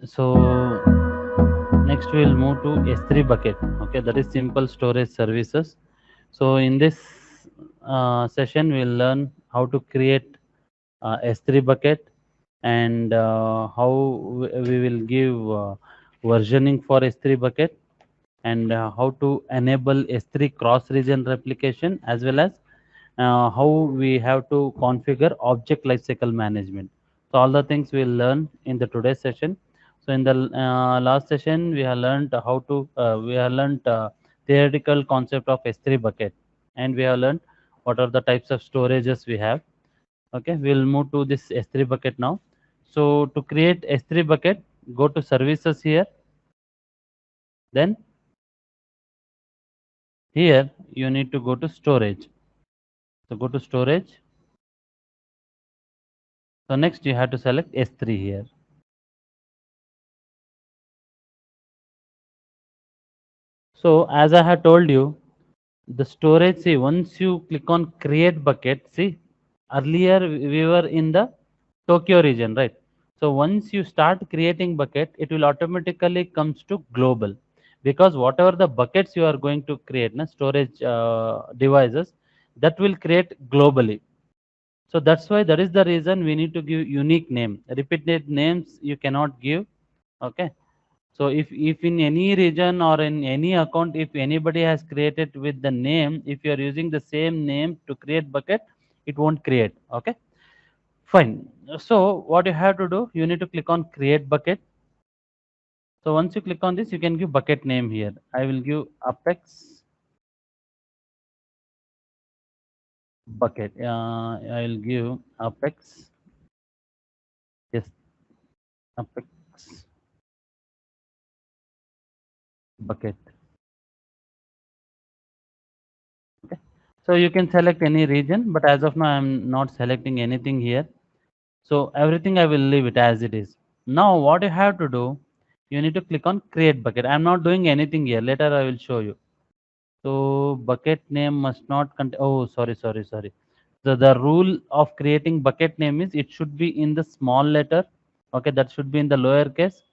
So next we'll move to S3 bucket. Okay, that is simple storage services. So in this session, we'll learn how to create S3 bucket and how we will give versioning for S3 bucket and how to enable S3 cross region replication as well as how we have to configure object lifecycle management. So all the things we'll learn in the today's session. So in the last session, we have learned how to we have learned theoretical concept of S3 bucket, and we have learned what are the types of storages we have. Okay, we'll move to this S3 bucket now. So to create S3 bucket, go to services here. Then here you need to go to storage. So go to storage. So next you have to select S3 here. So as I had told you, the storage, see, once you click on create bucket, see, earlier we were in the Tokyo region, right? So once you start creating bucket, it will automatically comes to global, because whatever the buckets you are going to create, na, storage devices, that will create globally. So that's why that is the reason we need to give unique name. Repeated names you cannot give. Okay. So if in any region or in any account, if anybody has created with the name, if you are using the same name to create bucket, it won't create. Okay, fine. So what you have to do, you need to click on create bucket. So once you click on this, you can give bucket name here. I will give Apex bucket. I will give Apex. Yes, Apex bucket. Okay. So you can select any region, but as of now, I'm not selecting anything here. So everything I will leave it as it is. Now what you have to do, you need to click on create bucket. I'm not doing anything here. Later I will show you. So bucket name must not contain. Oh, sorry. So the rule of creating bucket name is it should be in the small letter. Okay, that should be in the lower case.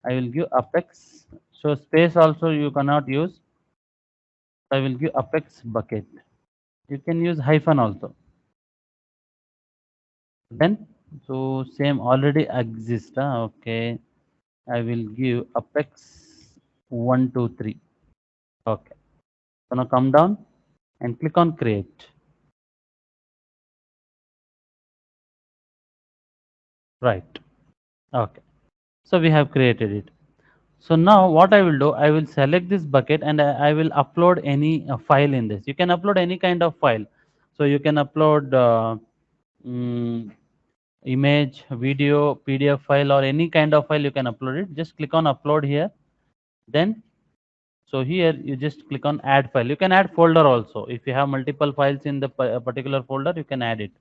I will give Apex. So space also you cannot use. I will give Apex bucket. You can use hyphen also. Then so same already exists. Okay. I will give apex 1, 2, 3. Okay. So now come down and click on create. Right. Okay. So we have created it. So now what I will do, I will select this bucket and I will upload any file in this. You can upload any kind of file. So you can upload mm, image, video, PDF file or any kind of file you can upload it. Just click on upload here. Then so here you just click on add file. You can add folder also. If you have multiple files in the particular folder, you can add it.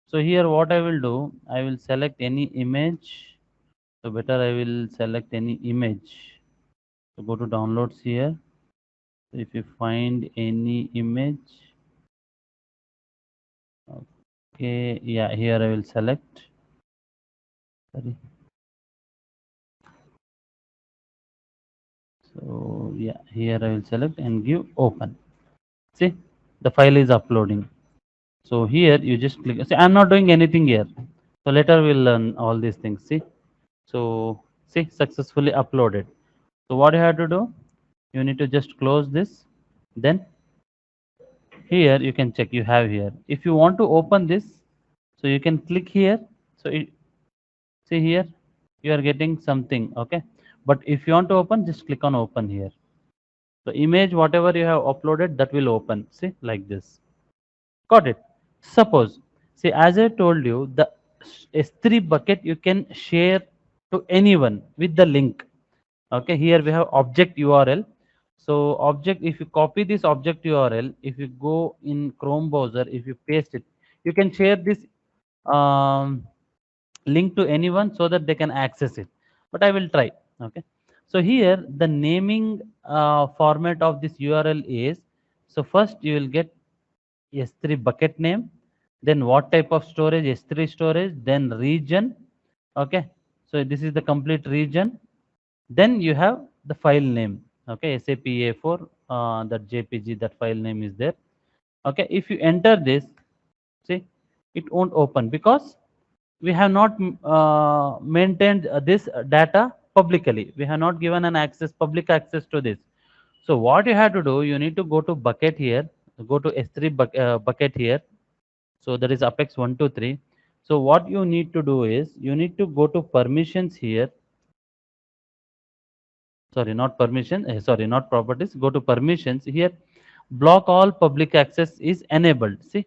So here what I will do, I will select any image. So better I will select any image. So go to downloads here. So if you find any image, okay, yeah, here I will select. Sorry. So yeah, here I will select and give open. See, the file is uploading. So here you just click. See, I'm not doing anything here. So later we'll learn all these things. See, so see, successfully uploaded. So what you have to do, you need to just close this. Then here you can check you have here. If you want to open this, so you can click here. So see here, you are getting something. Okay, but if you want to open, just click on open here. So image whatever you have uploaded, that will open. See, like this. Got it. Suppose, see, as I told you, the S3 bucket you can share to anyone with the link. Okay, here we have object URL. So object, if you copy this object URL, if you go in Chrome browser, if you paste it, you can share this um, link to anyone so that they can access it. But I will try. Okay. So here the naming format of this URL is, so first you will get S3 bucket name, then what type of storage, S3 storage, then region. Okay. So this is the complete region. Then you have the file name. Okay, SAPA4, that JPG, that file name is there. Okay, if you enter this, see, it won't open because we have not maintained this data publicly. We have not given an access, public access to this. So what you have to do, you need to go to bucket here, go to S3 bucket here. So that is Apex 123. So what you need to do is you need to go to permissions here. Sorry, not permission. Sorry, not properties. Go to permissions here. Block all public access is enabled. See,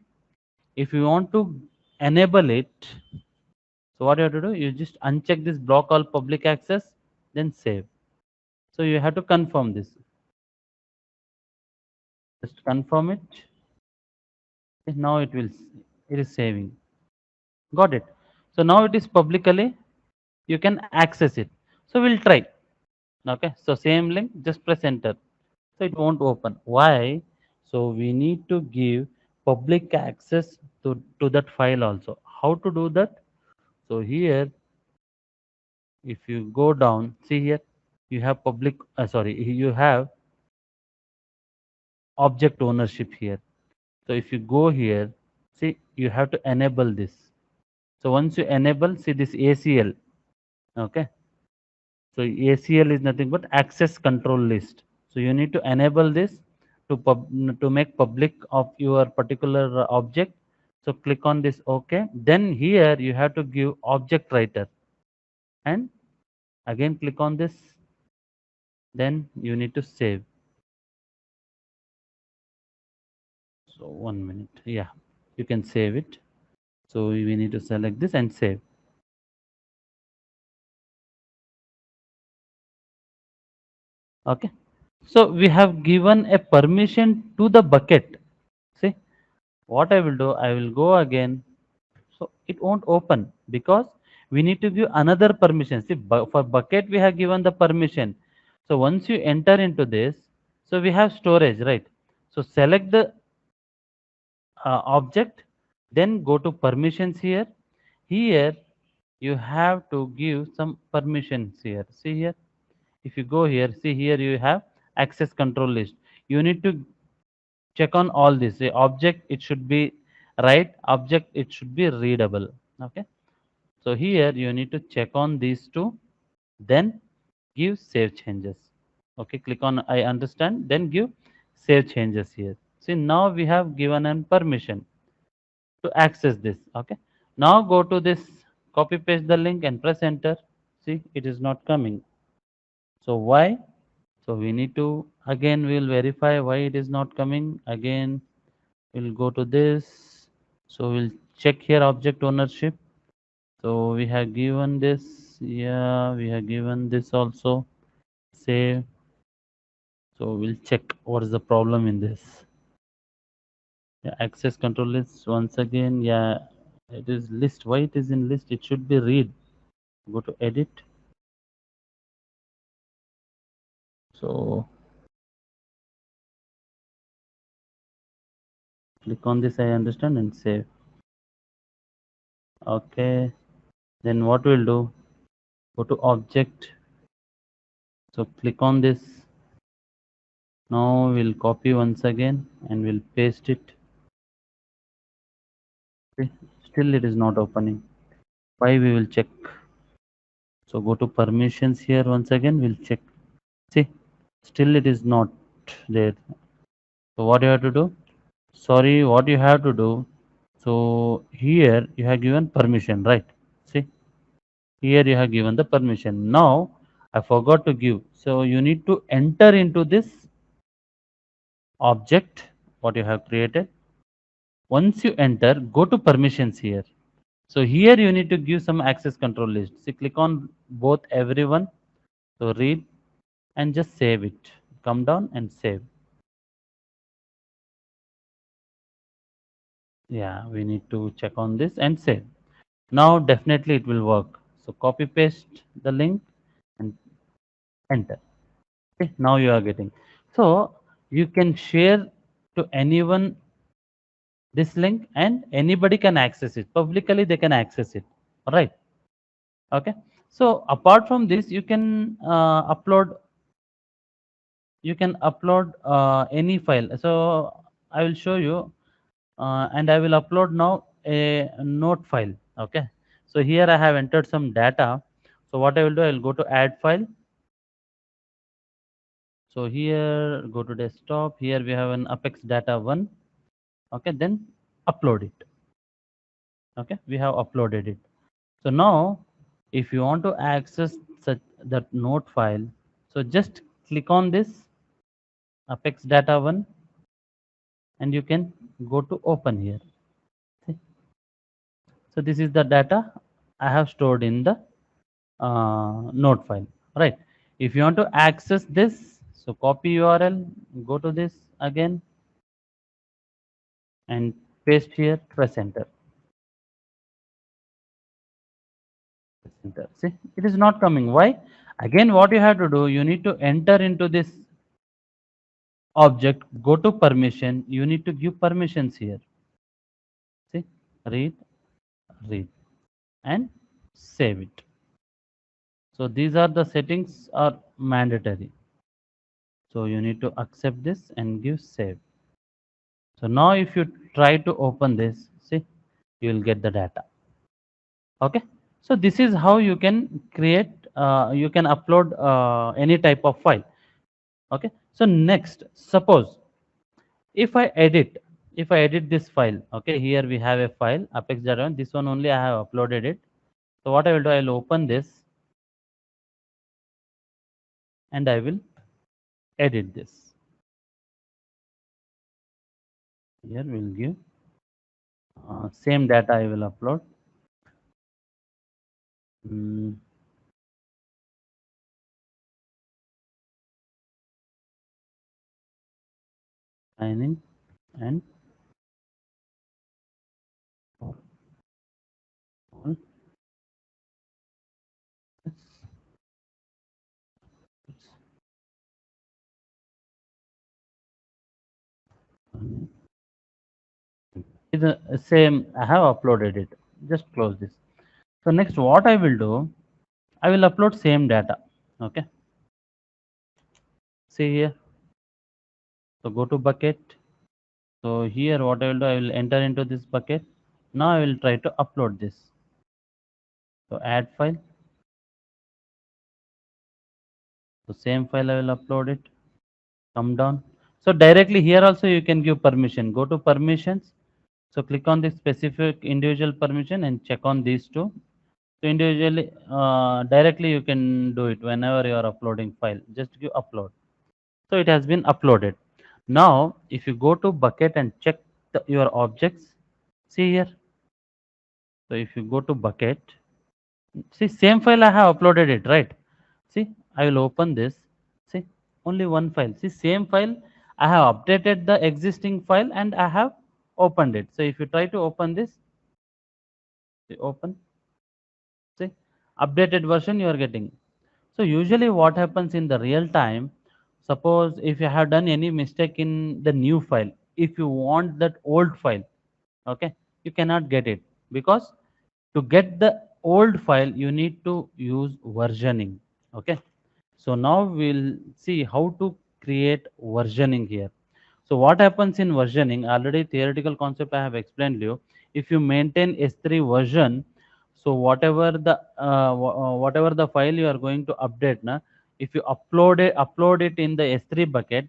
if you want to enable it, so what you have to do, you just uncheck this block all public access, then save. So you have to confirm this. Just confirm it. Okay, now it is saving. Got it. So now it is publicly, you can access it. So we'll try. Okay, so same link, just press enter. So it won't open. Why? So we need to give public access to that file also. How to do that? So here, if you go down, see here, you have public, sorry, you have object ownership here. So if you go here, see, you have to enable this. So once you enable, see this ACL, okay. So ACL is nothing but access control list. So you need to enable this to make public of your particular object. So click on this OK. Then here you have to give object writer and again click on this. Then you need to save. So 1 minute. Yeah, you can save it. So we need to select this and save. Okay. So we have given a permission to the bucket. See what I will do, I will go again. So it won't open because we need to give another permission. See, for bucket we have given the permission. So once you enter into this, so we have storage, right? So select the object, then go to permissions here. Here you have to give some permissions here. See here, if you go here, see here you have access control list. You need to check on all this. The object, it should be right, object, it should be readable. Okay, so here you need to check on these two, then give save changes. Okay, click on I understand, then give save changes here. See, now we have given an permission to access this. Okay, now go to this, copy paste the link and press enter. See, it is not coming. So why? So we need to, again we will verify why it is not coming. Again we'll go to this. So we'll check here object ownership. So we have given this. Yeah, we have given this also. Save. So we'll check what is the problem in this. Yeah, access control list once again. Yeah, it is list. Why it is in list? It should be read. Go to edit. So click on this I understand and save. Okay, then what we'll do, go to object. So click on this. Now we'll copy once again and we'll paste it. Okay. Still it is not opening. Why, we will check. So go to permissions here once again, we'll check. See, still it is not there. So what you have to do? Sorry, what you have to do? So here you have given permission, right? See, here you have given the permission. Now I forgot to give. So you need to enter into this object what you have created. Once you enter, go to permissions here. So here you need to give some access control list. See, click on both everyone. So read and just save it. Come down and save. Yeah, we need to check on this and save. Now definitely it will work. So copy paste the link and enter. Okay, now you are getting. So you can share to anyone this link and anybody can access it. Publicly they can access it. All right. Okay. So apart from this, you can upload any file. So I will show you, and I will upload now a note file. Okay. So here I have entered some data. So what I will do, I will go to add file. So here, go to desktop. Here we have an apex data 1. Okay, then upload it. Okay, we have uploaded it. So now, if you want to access that note file, so just click on this apex data 1, and you can go to open here. See? So this is the data I have stored in the node file, right? If you want to access this, so copy URL, go to this again and paste here, press enter. Enter. See, it is not coming. Why? Again, what you have to do, you need to enter into this object, go to permission, you need to give permissions here. See, read, read, and save it. So these are the settings are mandatory. So you need to accept this and give save. So now if you try to open this, see, you will get the data. Okay. So this is how you can create, you can upload any type of file. Okay. So next, suppose if I edit this file, okay, here we have a file apex.data. This one only I have uploaded it. So what I will do, I will open this and I will edit this. Here we will give same data I will upload. Mm, signing and all is the same. I have uploaded it. Just close this. So next, what I will do, I will upload same data. Okay. See here. So go to bucket. So here, what I will do, I will enter into this bucket. Now I will try to upload this. So add file. So same file I will upload it. Come down. So directly here also you can give permission. Go to permissions. So click on the specific individual permission and check on these two. So individually, directly you can do it whenever you are uploading file. Just give upload. So it has been uploaded. Now, if you go to bucket and check your objects, see here. So if you go to bucket, see same file I have uploaded it, right? See, I will open this. See, only one file. See, same file, I have updated the existing file and I have opened it. So if you try to open this, see, open, see, updated version you are getting. So usually what happens in the real time, suppose if you have done any mistake in the new file, if you want that old file, okay, you cannot get it, because to get the old file you need to use versioning. Okay. So now we'll see how to create versioning here. So what happens in versioning, already theoretical concept I have explained you. If you maintain S3 version, so whatever the file you are going to update na, if you upload it in the S3 bucket,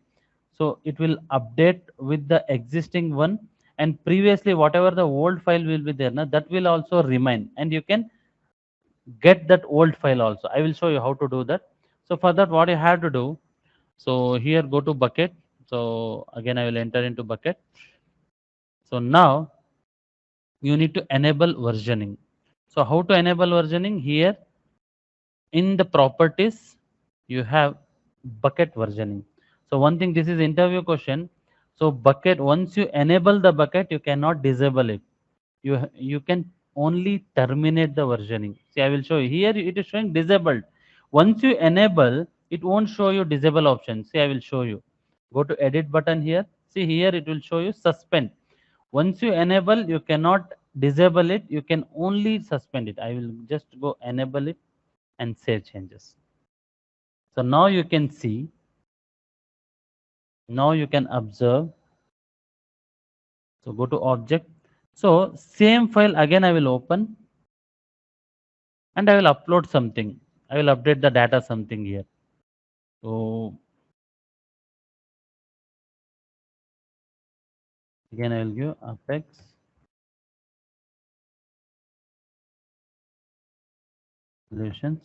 so it will update with the existing one, and previously whatever the old file will be there na, that will also remain, and you can get that old file also. I will show you how to do that. So for that, what you have to do, so here go to bucket. So again I will enter into bucket. So now you need to enable versioning. So how to enable versioning? Here in the properties you have bucket versioning. So one thing, this is interview question. So bucket, once you enable the bucket, you cannot disable it. You can only terminate the versioning. See, I will show you here. It is showing disabled. Once you enable, it won't show you disable option. See, I will show you. Go to edit button here. See here, it will show you suspend. Once you enable, you cannot disable it. You can only suspend it. I will just go enable it and save changes. So now you can see, now you can observe. So go to object. So same file again I will open and I will upload something. I will update the data something here. So again I will give apex solutions.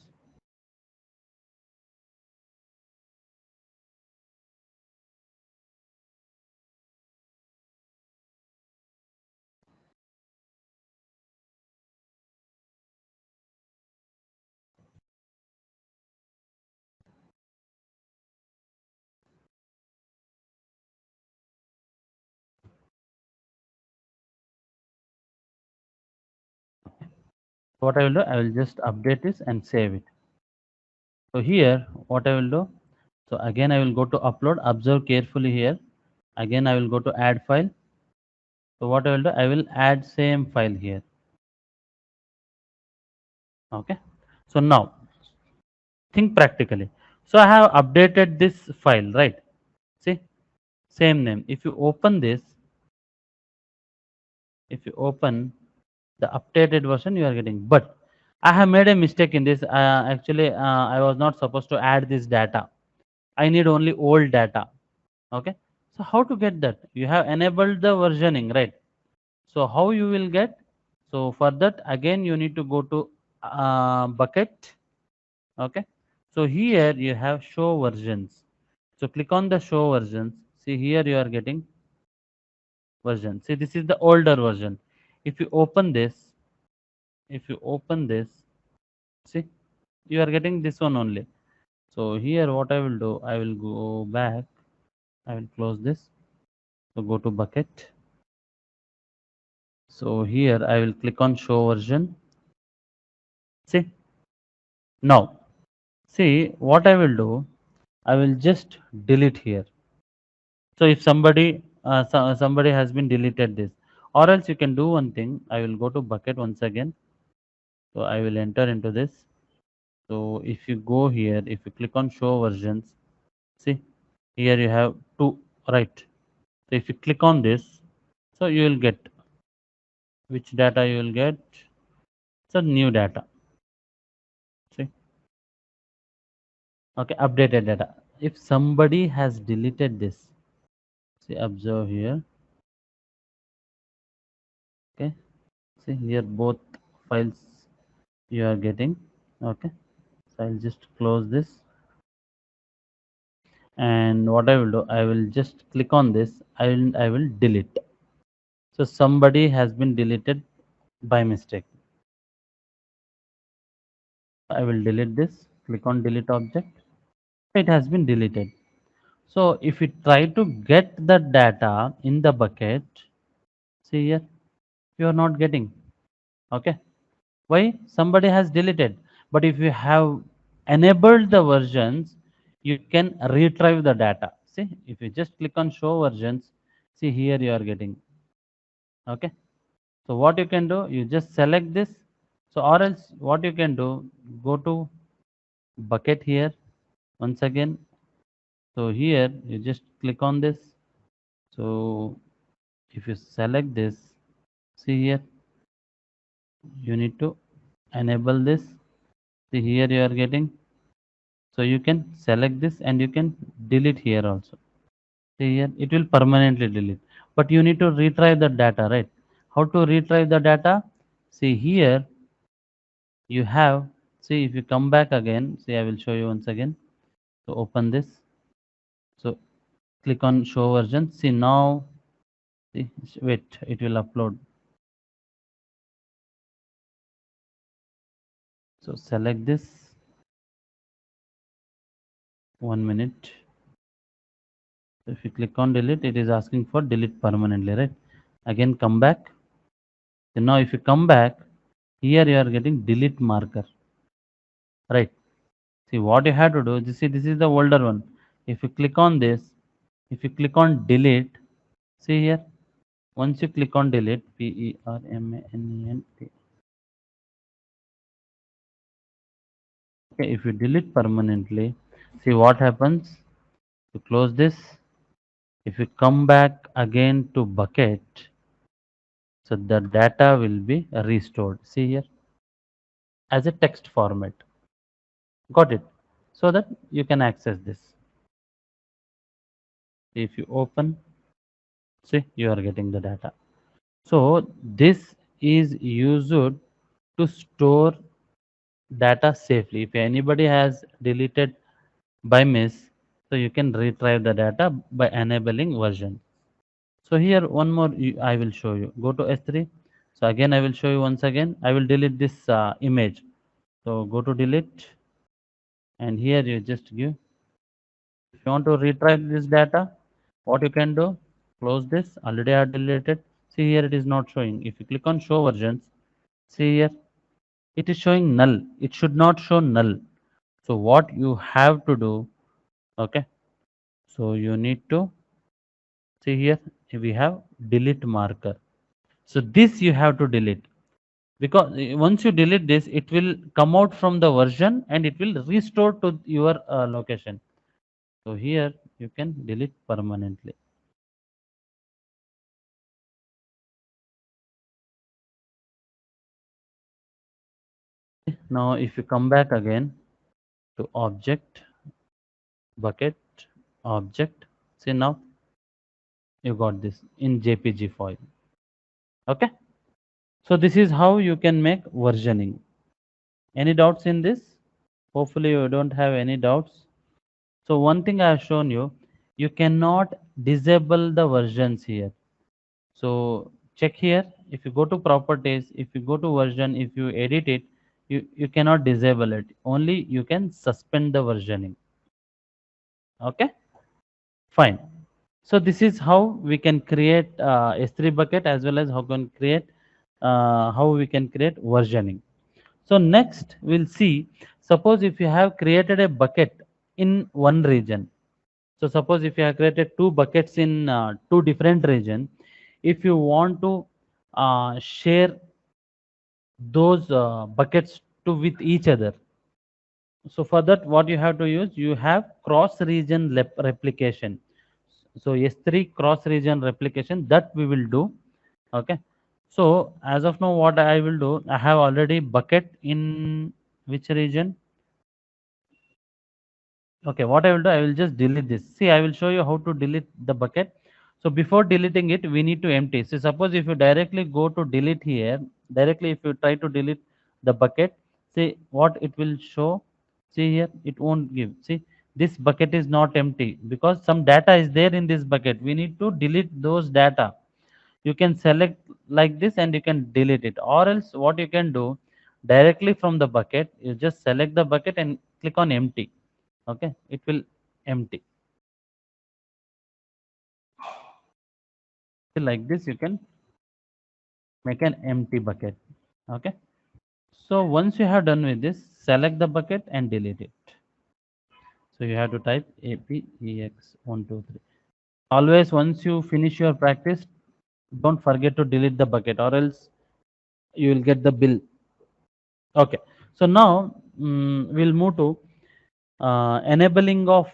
What I will do, I will just update this and save it. So here what I will do, so again I will go to upload, observe carefully here. Again I will go to add file. So what I will do, I will add same file here. Okay. So now think practically. So I have updated this file, right? See, same name. If you open this, if you open the updated version, you are getting. But I have made a mistake in this. Actually, I was not supposed to add this data. I need only old data. Okay. So how to get that? You have enabled the versioning, right? So how you will get? So for that, again, you need to go to bucket. Okay. So here you have show versions. So click on the show versions. See here you are getting version. See this is the older version. If you open this, if you open this, see you are getting this one only. So here what I will do, I will go back. I will close this. So go to bucket. So here I will click on show version. See now, see what I will do. I will just delete here. So if somebody somebody has been deleted this, or else you can do one thing. I will go to bucket once again. So I will enter into this. So if you go here, if you click on show versions, see here you have two, right? So if you click on this, so you will get which data you will get. So new data. See, okay, updated data. If somebody has deleted this, see observe here. Okay, see here both files you are getting. Okay, so I'll just close this. And what I will do, I will just click on this. I will delete. So somebody has been deleted by mistake. I will delete this. Click on delete object. It has been deleted. So if you try to get the data in the bucket, see here, you are not getting. Okay. Why? Somebody has deleted. But if you have enabled the versions, you can retrieve the data. See, if you just click on show versions, see here you are getting. Okay. So what you can do, you just select this. So or else what you can do, go to bucket here once again. So here you just click on this. So if you select this, see here, you need to enable this. See here you are getting. So you can select this and you can delete here also. See here, it will permanently delete. But you need to retrieve the data, right? How to retrieve the data? See here, you have, see if you come back again, see I will show you once again. So open this. So click on show version. See now, see, wait, it will upload. So select this. 1 minute. So if you click on delete, it is asking for delete permanently, right? Again, come back. So now if you come back, here you are getting delete marker, right? See what you have to do. See, this is the older one. If you click on this, if you click on delete, see here. Once you click on delete, permanent, Okay, if you delete permanently, see what happens. You close this. If you come back again to bucket, so the data will be restored. See here as a text format. Got it? So that you can access this. If you open, see you are getting the data. So this is used to store data safely. If anybody has deleted by miss, so you can retrieve the data by enabling version. So here one more I will show you. Go to S3. So again I will show you once again. I will delete this image. So go to delete, and here you just give. If you want to retrieve this data, what you can do, close this. Already I deleted. See here it is not showing. If you click on show versions, see here it is showing null. It should not show null. So what you have to do, okay, so you need to see here we have delete marker. So this you have to delete, because once you delete this, it will come out from the version and it will restore to your location. So here you can delete permanently. Now if you come back again to object, bucket, object, see now you got this in JPG file. Okay, so this is how you can make versioning. Any doubts in this? Hopefully you don't have any doubts. So one thing I have shown you, you cannot disable the versions here. So check here, if you go to properties, if you go to version, if you edit it, you cannot disable it. Only you can suspend the versioning. Okay, fine. So this is how we can create S3 bucket, as well as how we can create versioning. So next we'll see, suppose if you have created a bucket in one region. So suppose if you have created two buckets in two different region, if you want to share those buckets to with each other. So for that, what you have to use, you have cross region replication. So S3 cross region replication, that we will do. Okay. So as of now, what I will do, I have already bucket in which region? Okay, what I will do, I will just delete this. See, I will show you how to delete the bucket. So before deleting it, we need to empty. So suppose if you directly go to delete here, directly if you try to delete the bucket, see what it will show. See here, it won't give. See, this bucket is not empty because some data is there in this bucket. We need to delete those data. You can select like this and you can delete it. Or else what you can do, directly from the bucket, you just select the bucket and click on empty. Okay, it will empty. So like this you can make an empty bucket. Okay, so once you have done with this, select the bucket and delete it. So you have to type apex123. Always once you finish your practice, don't forget to delete the bucket, or else you will get the bill. Okay, so now we'll move to enabling of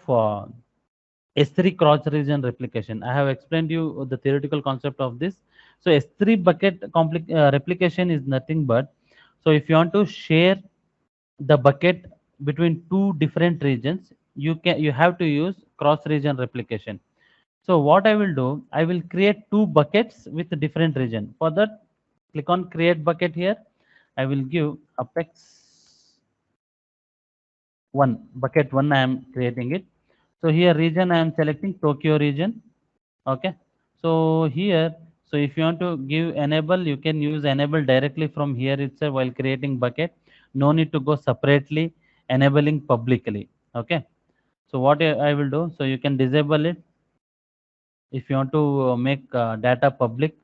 S3 cross region replication. I have explained you the theoretical concept of this. So S3 bucket replication is nothing but, so if you want to share the bucket between two different regions, you have to use cross region replication. So what I will do, I will create two buckets with a different region. For that, click on create bucket here. I will give apex one, bucket one. I am creating it. So here region I am selecting Tokyo region. Okay. So here, so if you want to give enable, you can use enable directly from here itself while creating bucket. No need to go separately enabling publicly. Okay. So what I will do, so you can disable it if you want to make data public.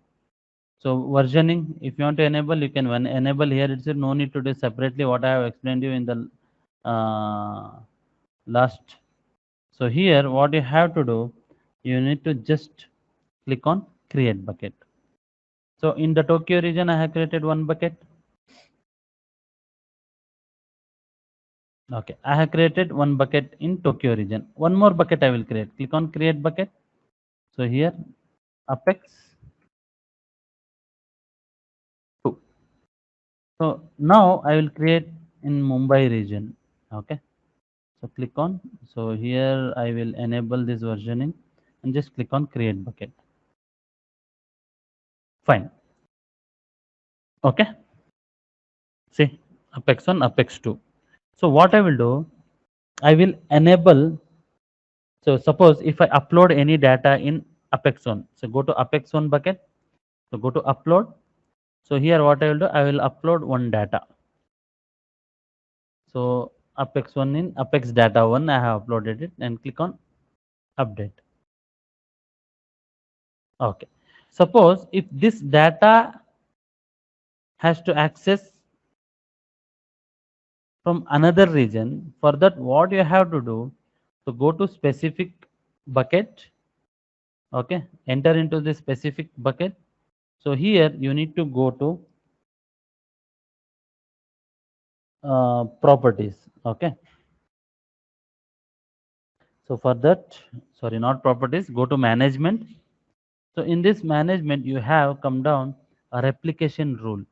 So versioning, if you want to enable, you can enable here itself. No need to do separately what I have explained you in the last. So here what you have to do, you need to just click on create bucket. So in the Tokyo region, I have created one bucket. Okay, I have created one bucket in Tokyo region. One more bucket I will create. Click on create bucket. So here apex 2. So now I will create in Mumbai region. Okay. So click on. So here I will enable this versioning and just click on create bucket. Fine. Okay. See apex 1, apex 2. So what I will do, I will enable. So suppose if I upload any data in apex 1, so go to apex 1 bucket. So go to upload. So here what I will do, I will upload one data. So apex 1 in apex data 1, I have uploaded it and click on update. Okay. Suppose if this data has to access from another region, for that what you have to do, so go to specific bucket. Okay. Enter into the specific bucket. So here you need to go to properties. Okay. So for that, sorry, not properties, go to management. So in this management, you have come down a replication rule.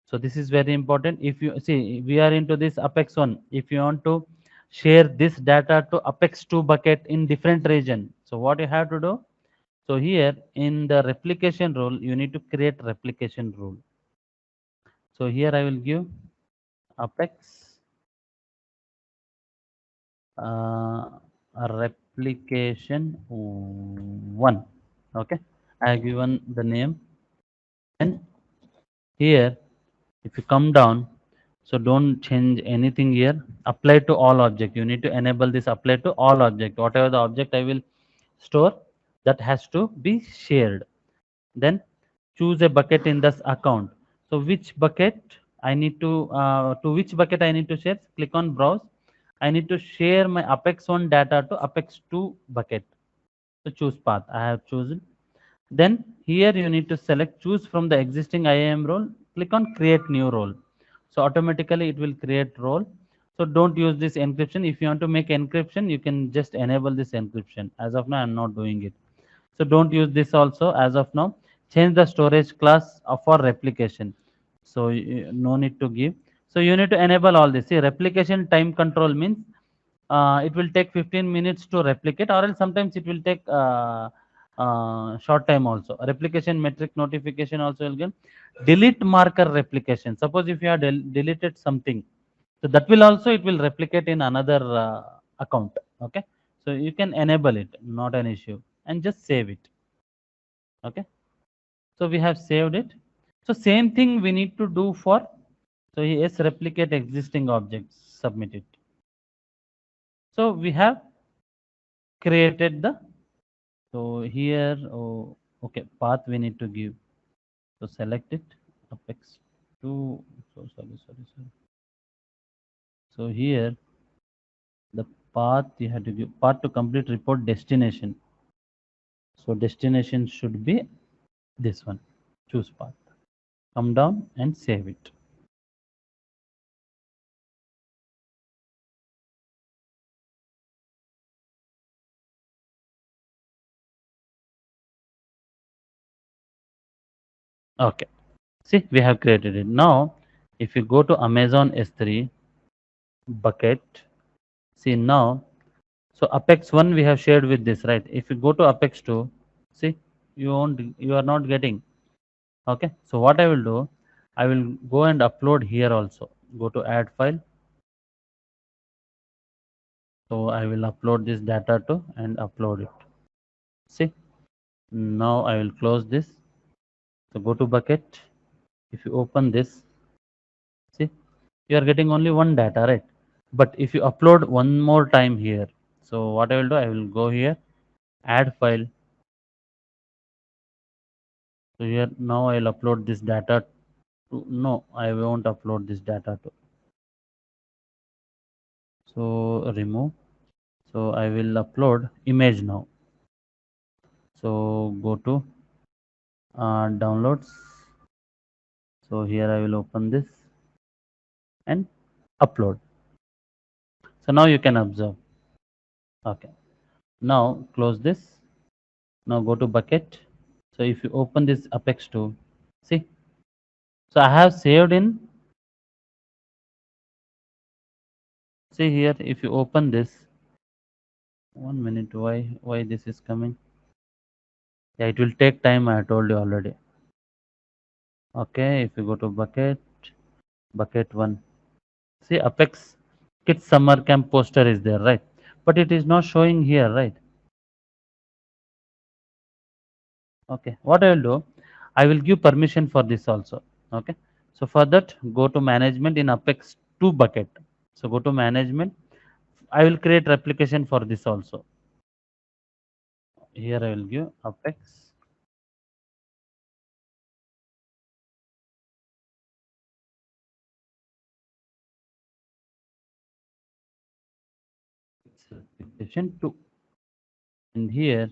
So this is very important. If you see, we are into this Apex 1. If you want to share this data to Apex 2 bucket in different region, so what you have to do? So here in the replication rule, you need to create replication rule. So here I will give Apex replication 1. Okay, I have given the name. And here, if you come down, so don't change anything here. Apply to all object. You need to enable this apply to all object. Whatever the object I will store, that has to be shared. Then choose a bucket in this account. So which bucket I need to which bucket I need to share? Click on browse. I need to share my Apex 1 data to Apex 2 bucket. So choose path. I have chosen. Then here you need to select choose from the existing IAM role. Click on create new role. So automatically it will create role. So don't use this encryption. If you want to make encryption, you can just enable this encryption. As of now, I'm not doing it. So don't use this also as of now. Change the storage class for replication. So no need to give. So you need to enable all this. See, replication time control means it will take 15 minutes to replicate, or else sometimes it will take short time also. Replication metric notification also will get. Delete marker replication. Suppose if you have deleted something, so that will also it will replicate in another account. Okay, so you can enable it, not an issue, and just save it. Okay, so we have saved it. So same thing we need to do for, so yes, replicate existing objects, submit it. So we have created the, so here, oh, okay, path we need to give. So select it, apex 2. So sorry. So here the path you have to give path to complete report destination. So destination should be this one. Choose path. Come down and save it. Okay. See, we have created it. Now, if you go to Amazon S3 bucket, see now, so Apex 1 we have shared with this, right? If you go to Apex 2, see, you are not getting. Okay. So what I will do, I will go and upload here also. Go to add file. So I will upload this data to and upload it. See, now I will close this. So go to bucket. If you open this, see, you are getting only one data, right? But if you upload one more time here, so what I will do, I will go here, add file. So here now I will upload this data to, no, I won't upload this data to. So remove. So I will upload image now. So go to downloads. So here I will open this and upload. So now you can observe. Okay. Now close this. Now go to bucket. So if you open this Apex 2, see. So I have saved in, see here, if you open this, 1 minute, why this is coming? Yeah, it will take time, I told you already. Okay, if you go to bucket 1, see Apex Kids Summer Camp poster is there, right? But it is not showing here, right? Okay, what I will do, I will give permission for this also. Okay, so for that, go to management in Apex 2 bucket. So go to management. I will create replication for this also. Here I will give Apex replication 2. And here,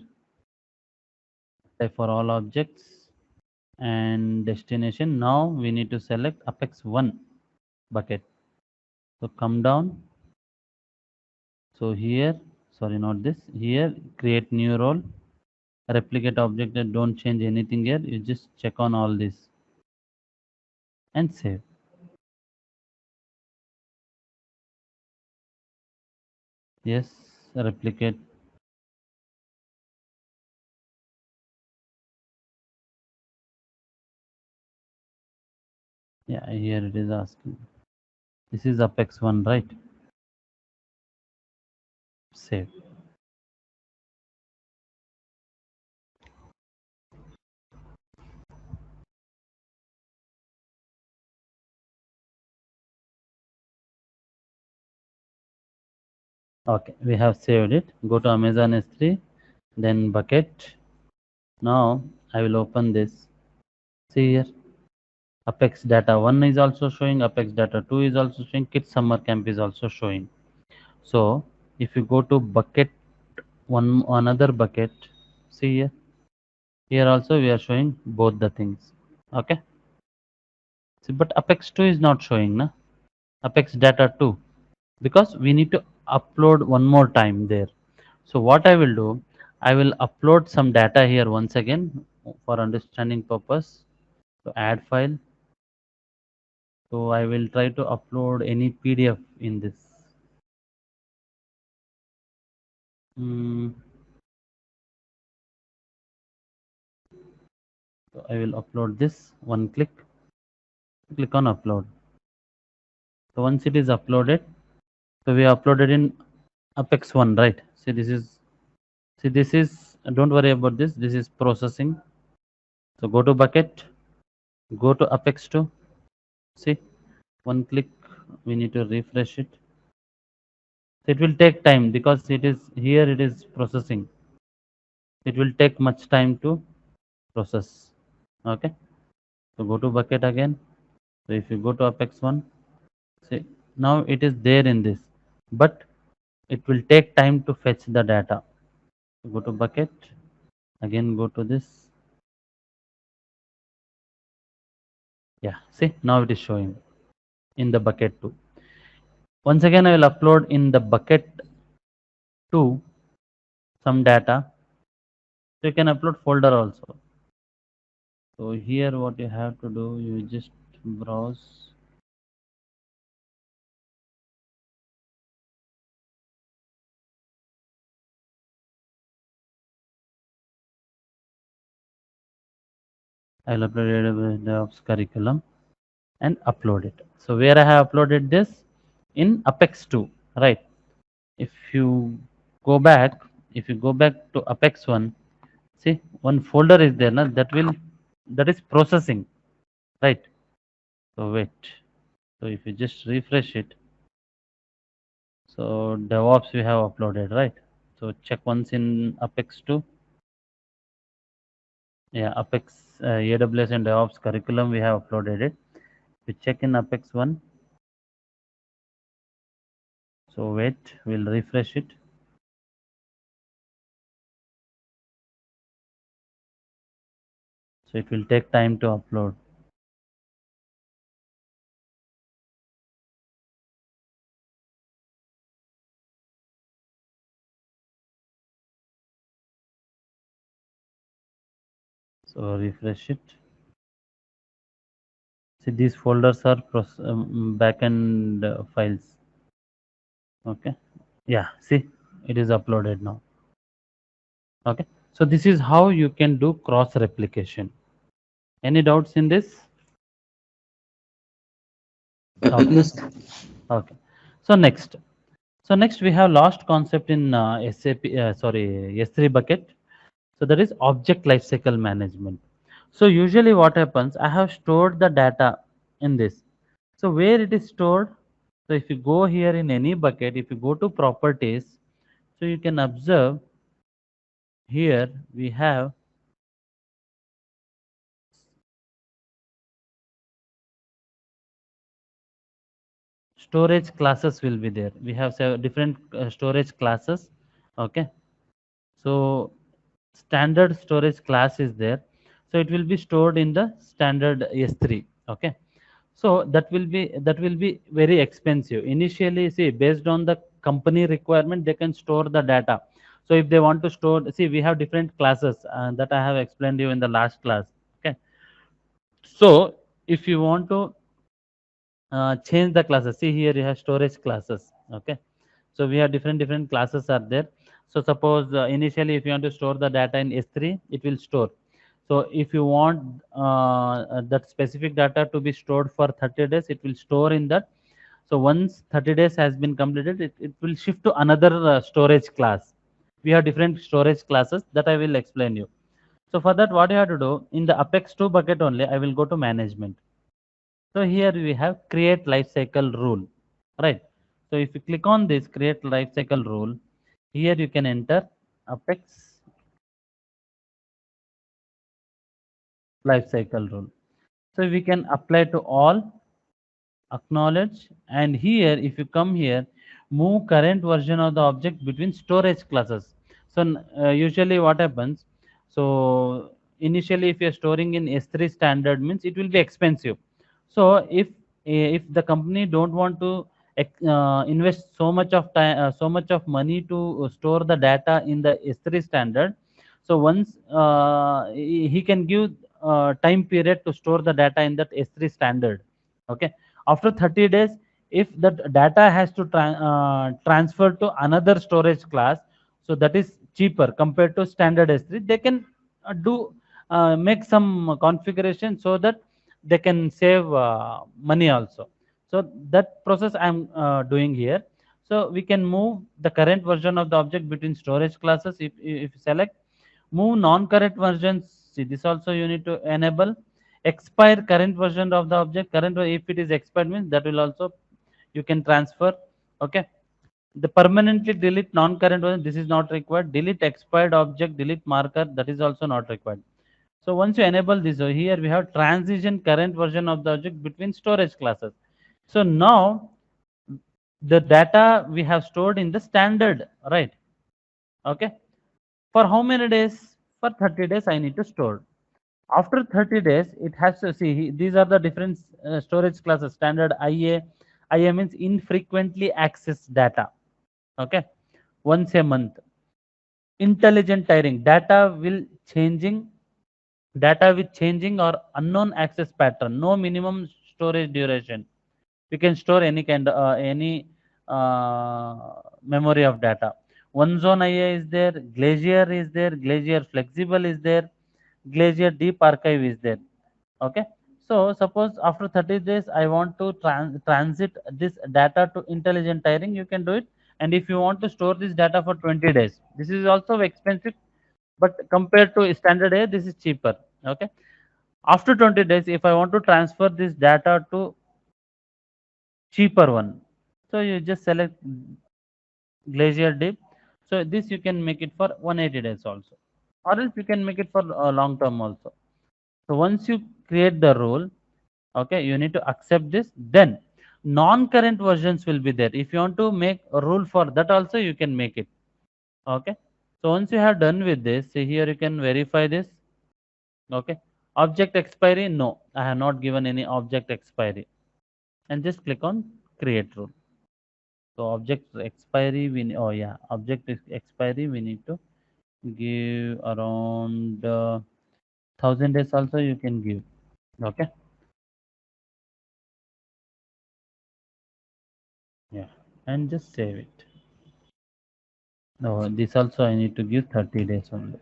type for all objects and destination. Now we need to select Apex 1 bucket. So come down. So here, sorry, not this. Here, create new role, replicate object, and don't change anything here. You just check on all this and save. Yes, replicate. Yeah, here it is asking. This is Apex 1, right? Save. Okay, we have saved it. Go to Amazon S3, then bucket. Now I will open this. See here, Apex Data 1 is also showing, Apex Data 2 is also showing, Kids Summer Camp is also showing. So if you go to bucket one, another bucket, see here, here also we are showing both the things. Okay. See, but Apex 2 is not showing, na? Apex Data 2, because we need to upload one more time there. So what I will do, I will upload some data here once again for understanding purpose. So add file. So I will try to upload any PDF in this. Hmm. So I will upload this. One click. Click on upload. So once it is uploaded, so we uploaded in Apex 1, right? See this is, don't worry about this. This is processing. So go to bucket, go to Apex 2. See, one click, we need to refresh it. So it will take time because it is here, it is processing. It will take much time to process. Okay. So go to bucket again. So if you go to Apex 1, see, now it is there in this, but it will take time to fetch the data. So go to bucket, again go to this. Yeah, see, now it is showing in the bucket 2. Once again, I will upload in the bucket 2 some data. So you can upload folder also. So here what you have to do, you just browse. I'll upload AWS DevOps curriculum and upload it. So where I have uploaded this in Apex 2, right? If you go back, if you go back to Apex 1, see one folder is there, na, that is processing, right? So wait. So if you just refresh it, so DevOps we have uploaded, right? So check once in Apex 2. Yeah, Apex AWS and DevOps curriculum we have uploaded it. We check in Apex 1. So wait, we'll refresh it. So it will take time to upload. So refresh it. See, these folders are backend files. Okay. Yeah. See, it is uploaded now. Okay. So this is how you can do cross replication. Any doubts in this? Okay. Yes. Okay. So next. So next we have last concept in SAP. Sorry, S3 bucket. So that is object lifecycle management. So usually what happens, I have stored the data in this. So where it is stored, so if you go here in any bucket, if you go to properties, so you can observe here we have storage classes will be there. We have different storage classes. Okay. So standard storage class is there. So it will be stored in the standard S3. Okay. So that will be very expensive. Initially, see, based on the company requirement, they can store the data. So if they want to store, see, we have different classes that I have explained you in the last class. Okay. So if you want to change the classes, see here you have storage classes. Okay. So we have different classes are there. So suppose initially if you want to store the data in S3, it will store. So if you want that specific data to be stored for 30 days, it will store in that. So once 30 days has been completed, it will shift to another storage class. We have different storage classes that I will explain you. So for that, what you have to do, in the Apex 2 bucket only, I will go to management. So here we have create lifecycle rule, right? So if you click on this create lifecycle rule, here you can enter Apex lifecycle rule. So we can apply to all, acknowledge, and here if you come here, move current version of the object between storage classes. So usually what happens, so initially if you're storing in S3 standard means it will be expensive. So if the company don't want to invest so much of time, so much of money to store the data in the S3 standard, so once he can give time period to store the data in that S3 standard. Okay. After 30 days, if that data has to transfer to another storage class, so that is cheaper compared to standard S3, they can do make some configuration so that they can save money also. So that process I'm doing here. So we can move the current version of the object between storage classes. If you select move non-current versions, see this also you need to enable. Expire current version of the object, if it is expired means that will also you can transfer. Okay. The permanently delete non-current version, this is not required. Delete expired object, delete marker, that is also not required. So once you enable this, so here we have transition current version of the object between storage classes. So now the data we have stored in the standard, right? Okay. For how many days? For 30 days I need to store. After 30 days, it has to see, these are the different storage classes. Standard IA. IA means infrequently accessed data. Okay. Once a month. Intelligent tiering. Data with changing or unknown access pattern. No minimum storage duration. We can store any memory of data. One zone IA is there. Glacier is there. Glacier flexible is there. Glacier deep archive is there. Okay. So suppose after 30 days I want to transit this data to intelligent tiering, you can do it. And if you want to store this data for 20 days, this is also expensive, but compared to standard A, this is cheaper. Okay. After 20 days, if I want to transfer this data to cheaper one, so you just select glacier deep. So this you can make it for 180 days also, or else you can make it for long term also. So once you create the rule, okay, you need to accept this. Then non-current versions will be there. If you want to make a rule for that also, you can make it. Okay. So once you have done with this, see here you can verify this. Okay. Object expiry, no, I have not given any object expiry, and just click on create rule. So object expiry, oh yeah, object expiry we need to give around 1000 days also you can give. Okay. Yeah. And just save it. No, this also I need to give 30 days only.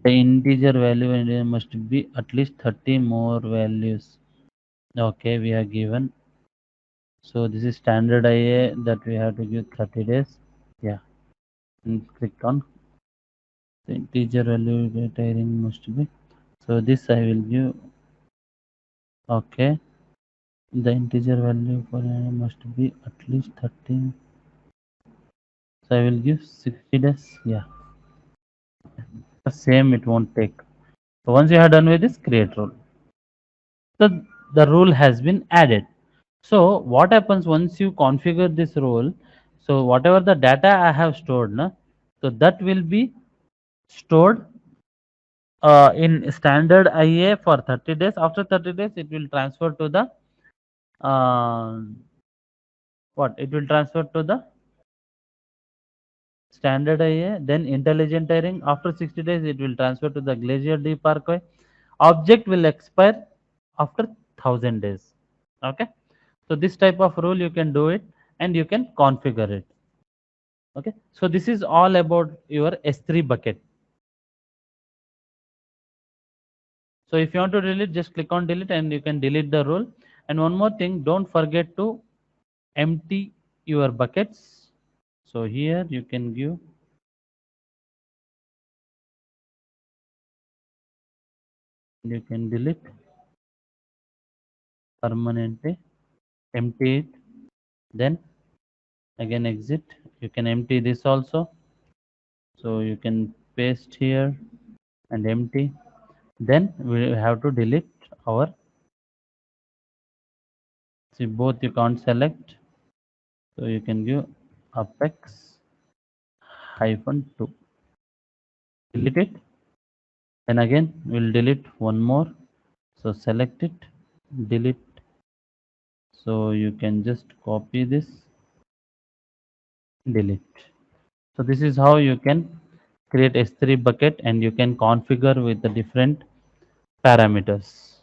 The integer value and there must be at least 30 more values. Okay, we are given. So this is standard IA that we have to give 30 days. Yeah. And click on the integer value retiring must be. So this I will give. Okay. The integer value for must be at least 30. So I will give 60 days. Yeah. The same it won't take. So once you are done with this, create rule. So the rule has been added. So what happens once you configure this rule? So whatever the data I have stored, na, so that will be stored in standard IA for 30 days. After 30 days, it will transfer to the uh, what? It will transfer to the standard IA, then intelligent tiering. After 60 days, it will transfer to the Glacier Deep Parkway. Object will expire after 1000 days. Okay. So this type of rule you can do it and you can configure it. Okay. So this is all about your S3 bucket. So if you want to delete, just click on delete and you can delete the rule. And one more thing, don't forget to empty your buckets. So here you can give, you can delete permanently, empty it, then again exit. You can empty this also. So you can paste here and empty. Then we have to delete our, see both you can't select. So you can give apex hyphen 2. Delete it. Then again we'll delete one more. So select it, delete. So you can just copy this, delete. So this is how you can create S3 bucket and you can configure with the different parameters.